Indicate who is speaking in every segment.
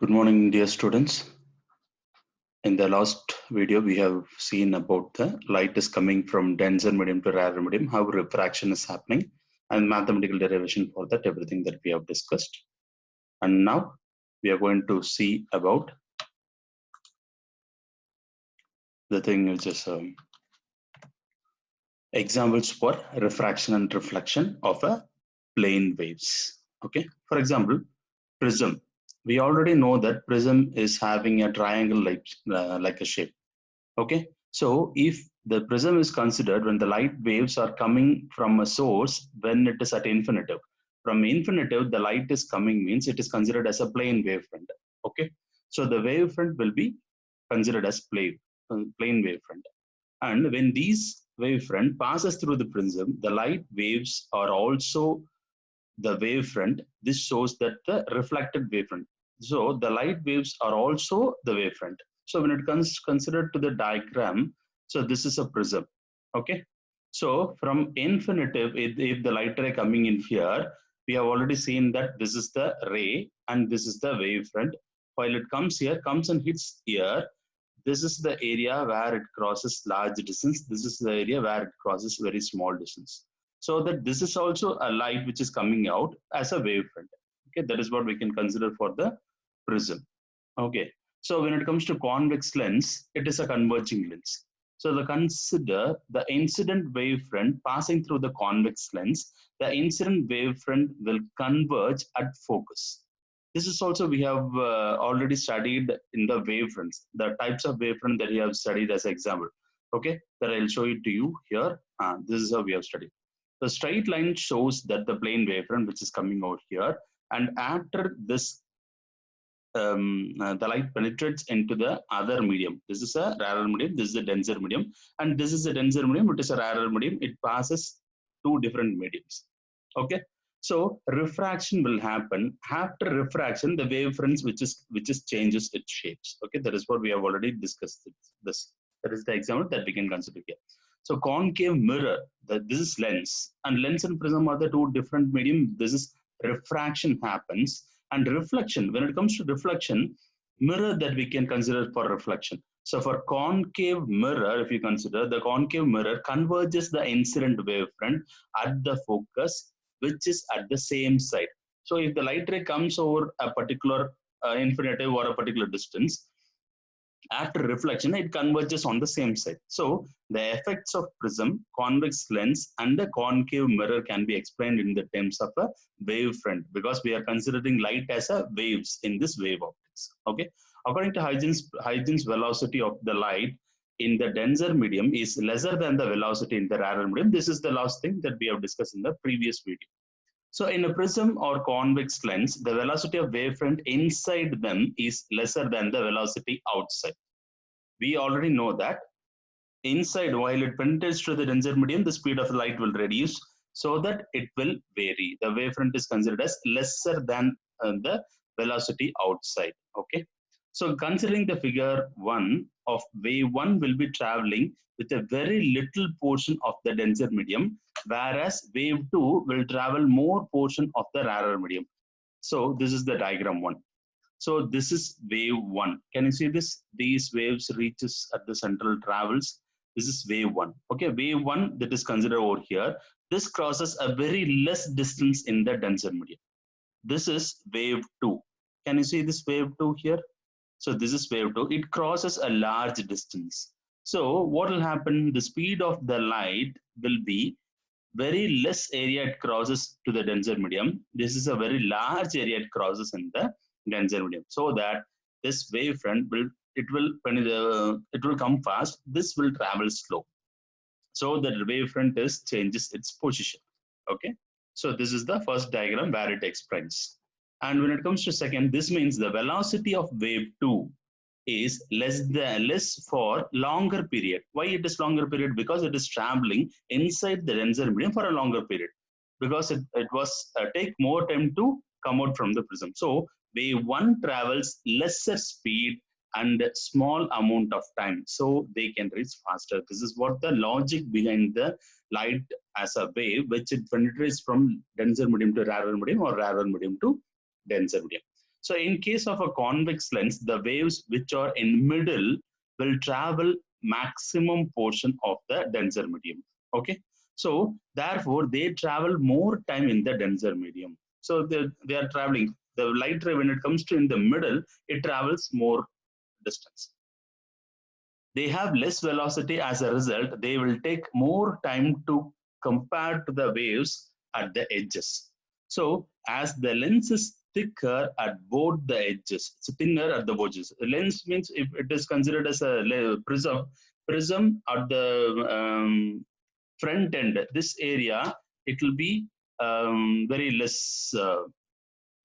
Speaker 1: Good morning, dear students. In the last video, we have seen about the light is coming from denser medium to rarer medium, how refraction is happening, and mathematical derivation for that, everything that we have discussed. And now we are going to see about the thing which is examples for refraction and reflection of a plane waves. Okay, for example, prism. We already know that prism is having a triangle like a shape. Okay, so if the prism is considered when the light waves are coming from a source when it is at infinitive, from infinitive the light is coming means it is considered as a plane wavefront. Okay, so the wavefront will be considered as plane wavefront, and when these wavefront passes through the prism, the light waves are also the wavefront. This shows that the reflected wavefront. So the light waves are also the wavefront. So when it comes considered to the diagram, so this is a prism. Okay. So from infinitive, if the light ray coming in here, we have already seen that this is the ray and this is the wavefront. While it comes here, comes and hits here. This is the area where it crosses large distance. This is the area where it crosses very small distance. So that this is also a light which is coming out as a wavefront. Okay, that is what we can consider for the prism. Okay, so when it comes to convex lens, it is a converging lens. So the consider the incident wavefront passing through the convex lens, the incident wavefront will converge at focus. This is also we have already studied in the wavefronts, the types of wavefront that we have studied as an example. Okay, that I'll show it to you here. This is how we have studied. The straight line shows that the plane wavefront which is coming out here, and after this the light penetrates into the other medium. This is a rarer medium, this is a denser medium, and this is a denser medium, it is a rarer medium. It passes two different mediums. Okay, so refraction will happen. After refraction, the wavefronts which is changes its shapes. Okay, that is what we have already discussed. This that is the example that we can consider here. So concave mirror, this is lens, and lens and prism are the two different medium. This is refraction happens, and reflection. When it comes to reflection, mirror that we can consider for reflection. So for concave mirror, if you consider the concave mirror converges the incident wavefront at the focus, which is at the same side. So if the light ray comes over a particular infinitive or a particular distance, after reflection, it converges on the same side. So the effects of prism, convex lens, and the concave mirror can be explained in the terms of a wavefront, because we are considering light as a waves in this wave optics. Okay. According to Huygens velocity of the light in the denser medium is lesser than the velocity in the rarer medium. This is the last thing that we have discussed in the previous video. So in a prism or convex lens, the velocity of wavefront inside them is lesser than the velocity outside. We already know that inside, while it penetrates to the denser medium, the speed of the light will reduce so that it will vary. The wavefront is considered as lesser than the velocity outside. Okay. So considering the figure 1 of wave 1 will be traveling with a very little portion of the denser medium, whereas wave 2 will travel more portion of the rarer medium. So this is the diagram 1. So this is wave 1. Can you see this? These waves reaches at the central travels. This is wave 1. Okay, wave 1 that is considered over here. This crosses a very less distance in the denser medium. This is wave 2. Can you see this wave 2 here? So this is wave 2. It crosses a large distance. So what will happen? The speed of the light will be very less area it crosses to the denser medium. This is a very large area it crosses in the denser medium. So that this wavefront will come fast. This will travel slow. So the wavefront changes its position. Okay. So this is the first diagram where it explains. And when it comes to second, this means the velocity of wave 2 is less for longer period. Why it is longer period? Because it is traveling inside the denser medium for a longer period. Because it was take more time to come out from the prism. So wave 1 travels lesser speed and small amount of time, so they can reach faster. This is what the logic behind the light as a wave, which it penetrates from denser medium to rarer medium or rarer medium to denser medium. So in case of a convex lens, the waves which are in middle will travel maximum portion of the denser medium. Okay. So therefore, they travel more time in the denser medium. So they are traveling. The light ray, when it comes to in the middle, it travels more distance. They have less velocity. As a result, they will take more time to compare to the waves at the edges. So as the lens is thicker at both the edges, it's thinner at the edges. The lens means if it is considered as a prism at the front end, this area, it will be very less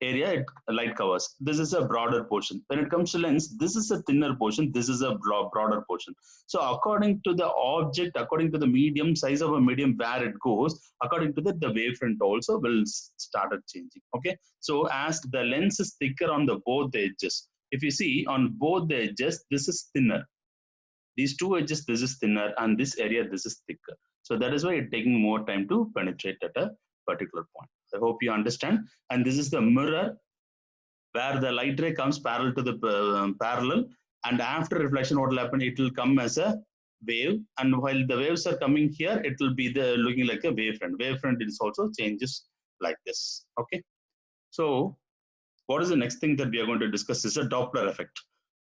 Speaker 1: area it light covers. This is a broader portion. When it comes to lens, this is a thinner portion, this is a broader portion. So according to the object, according to the medium, size of a medium where it goes, according to that, the wavefront also will start changing. Okay. So as the lens is thicker on the both the edges, if you see on both the edges, this is thinner. These two edges, this is thinner, and this area, this is thicker. So that is why it's taking more time to penetrate at a particular point. I hope you understand. And this is the mirror where the light ray comes parallel to the parallel, and after reflection, what will happen? It will come as a wave, and while the waves are coming here, it will be the looking like a wavefront. Wavefront is also changes like this. Okay. So what is the next thing that we are going to discuss is a Doppler effect.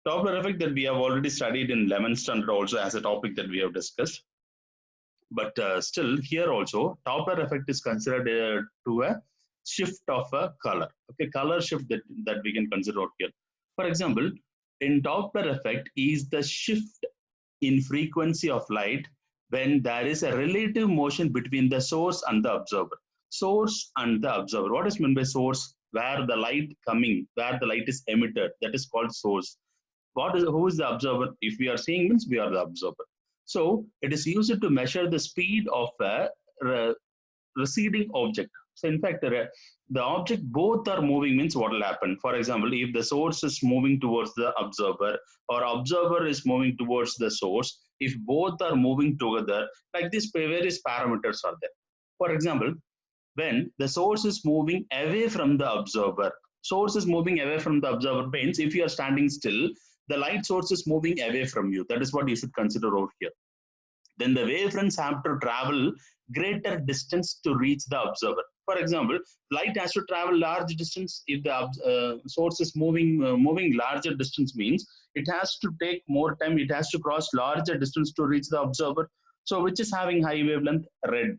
Speaker 1: Doppler effect that we have already studied in 11th standard also as a topic that we have discussed. But still here also, Doppler effect is considered to a shift of a color. Okay, color shift that we can consider out here. For example, in Doppler effect is the shift in frequency of light when there is a relative motion between the source and the observer. Source and the observer. What is meant by source? Where the light coming, where the light is emitted, that is called source. Who is the observer? If we are seeing means we are the observer. So it is used to measure the speed of a receding object. So in fact, the object both are moving means what will happen? For example, if the source is moving towards the observer or observer is moving towards the source, if both are moving together, like this, various parameters are there. For example, when the source is moving away from the observer, source is moving away from the observer means if you are standing still, the light source is moving away from you. That is what you should consider over here. Then the wavefronts have to travel greater distance to reach the observer. For example, light has to travel large distance. If the source is moving larger distance means it has to take more time. It has to cross larger distance to reach the observer. So which is having high wavelength? Red.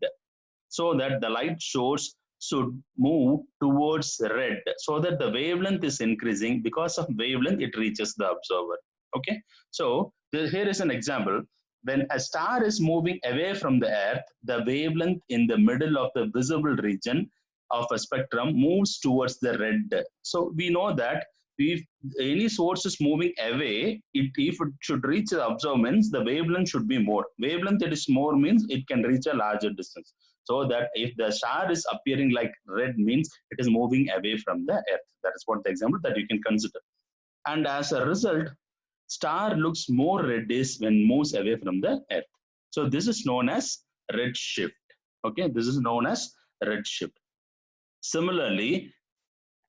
Speaker 1: So that the light source should move towards red so that the wavelength is increasing. Because of wavelength, it reaches the observer. Okay. So here is an example. When a star is moving away from the earth, the wavelength in the middle of the visible region of a spectrum moves towards the red. So we know that if any source is moving away, if it should reach the observer means the wavelength should be more. Wavelength it is more means it can reach a larger distance. So that if the star is appearing like red means it is moving away from the earth. That is what the example that you can consider. And as a result, star looks more reddish when moves away from the earth. So this is known as red shift. Okay, this is known as red shift. Similarly,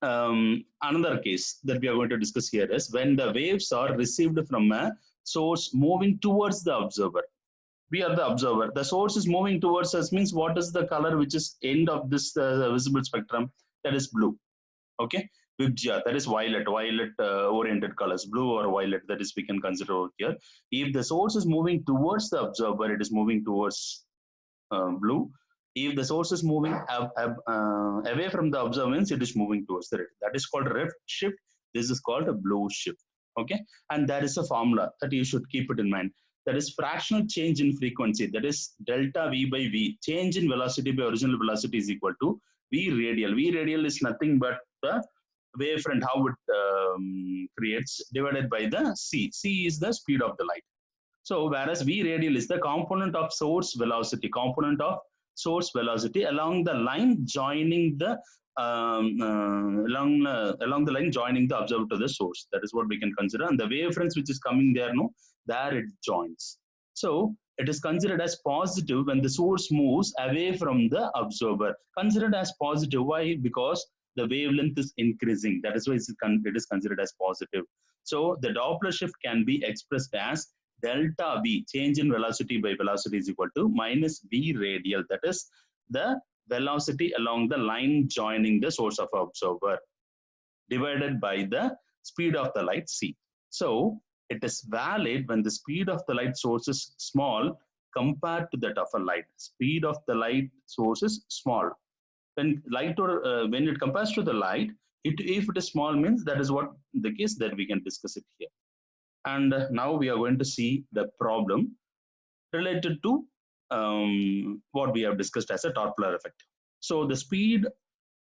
Speaker 1: another case that we are going to discuss here is when the waves are received from a source moving towards the observer. We are the observer. The source is moving towards us means what is the color which is end of this visible spectrum? That is blue. Okay, Vibgya, that is violet oriented colors, blue or violet, that is we can consider over here. If the source is moving towards the observer, it is moving towards blue. If the source is moving away from the observance, it is moving towards the red. That is called red shift. This is called a blue shift. Okay, and there is a formula that you should keep it in mind. That is fractional change in frequency. That is delta V by V. Change in velocity by original velocity is equal to V radial. V radial is nothing but the wavefront, how it creates, divided by the C. C is the speed of the light. So whereas V radial is the component of source velocity, along the line joining the along the line joining the observer to the source. That is what we can consider. And the wavefronts which is coming there, no, there it joins. So it is considered as positive when the source moves away from the observer. Considered as positive. Why? Because the wavelength is increasing. That is why it is considered as positive. So the Doppler shift can be expressed as delta V, change in velocity by velocity, is equal to minus V radial. That is the velocity along the line joining the source of observer, divided by the speed of the light c. So it is valid when the speed of the light source is small compared to that of a light. Speed of the light source is small. When it compares to the light, if it is small means that is what the case that we can discuss it here. And now we are going to see the problem related to what we have discussed as a Doppler effect. So the speed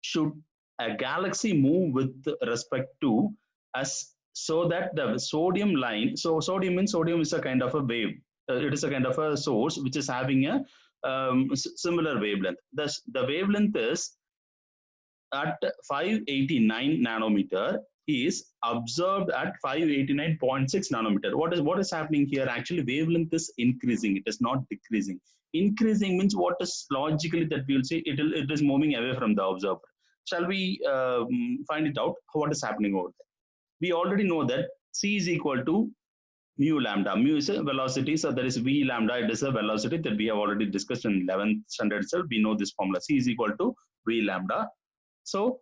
Speaker 1: should a galaxy move with respect to us, so that the sodium line, so sodium is a kind of a wave, it is a kind of a source which is having a similar wavelength. Thus the wavelength is at 589 nanometer is observed at 589.6 nanometer. What is happening here? Actually, wavelength is increasing. It is not decreasing. Increasing means what is logically that we will say it is moving away from the observer. Shall we find it out? What is happening over there? We already know that c is equal to mu lambda. Mu is a velocity, so there is v lambda. It is a velocity that we have already discussed in 11th standard itself. We know this formula. C is equal to v lambda. So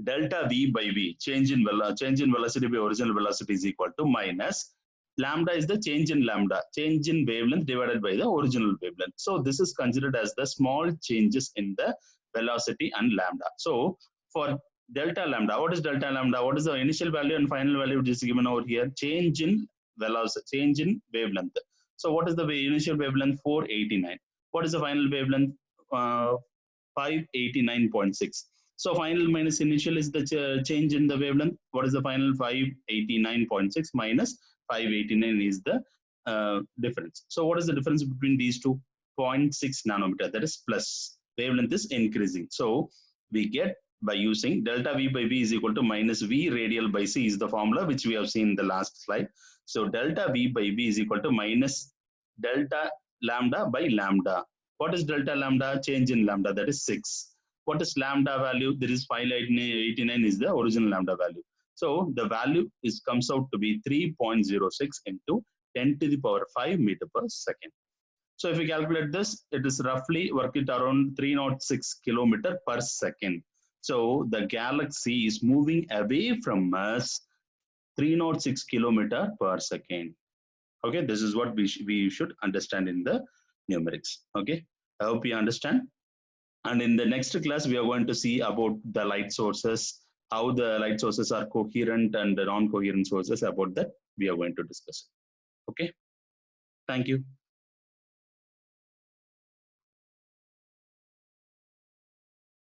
Speaker 1: delta v by v, change in velocity by original velocity, is equal to minus lambda is the change in wavelength divided by the original wavelength. So this is considered as the small changes in the velocity and lambda. So for delta lambda, what is delta lambda? What is the initial value and final value which is given over here? Change in velocity, change in wavelength. So what is the initial wavelength? 489. What is the final wavelength? 589.6. So final minus initial is the change in the wavelength. What is the final? 589.6 minus 589 is the difference. So what is the difference between these two? 0.6 nanometer. That is plus. Wavelength is increasing. So we get by using delta V by V is equal to minus V radial by C is the formula which we have seen in the last slide. So delta V by V is equal to minus delta lambda by lambda. What is delta lambda? Change in lambda, that is 6. What is lambda value? There is 589 is the original lambda value. So the value comes out to be 3.06 into 10 to the power 5 meter per second. So if we calculate this, it is roughly work it around 306 kilometer per second. So the galaxy is moving away from us 306 kilometer per second. Okay, this is what we should understand in the numerics. Okay, I hope you understand. And in the next class, we are going to see about the light sources, how the light sources are coherent and the non-coherent sources. About that, we are going to discuss. Okay, thank you.